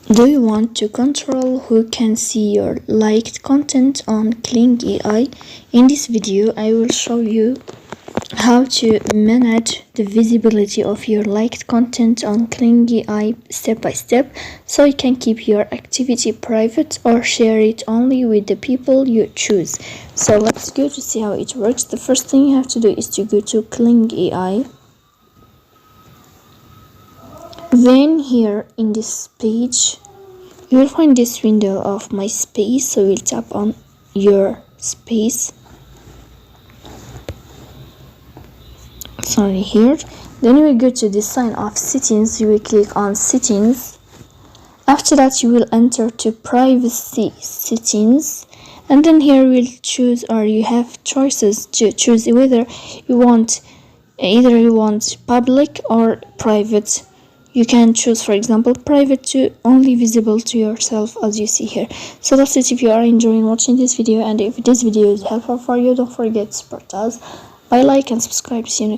Do you want to control who can see your liked content on KLINGAI? In this video, I will show you how to manage the visibility of your liked content on KLINGAI step by step, so you can keep your activity private or share it only with the people you choose. So let's go to see how it works. The first thing you have to do is to go to KLINGAI. Then here in this page, you will find this window of my space, so we'll tap on your space. Sorry, here. Then you will go to the sign of settings, you will click on settings. After that, you will enter to privacy settings, and then here we'll choose, or you have choices to choose whether you want public or private. You can choose, for example, private to only visible to yourself, as you see here. So that's it. If you are enjoying watching this video, and if this video is helpful for you, don't forget to support us by like and subscribe. See you next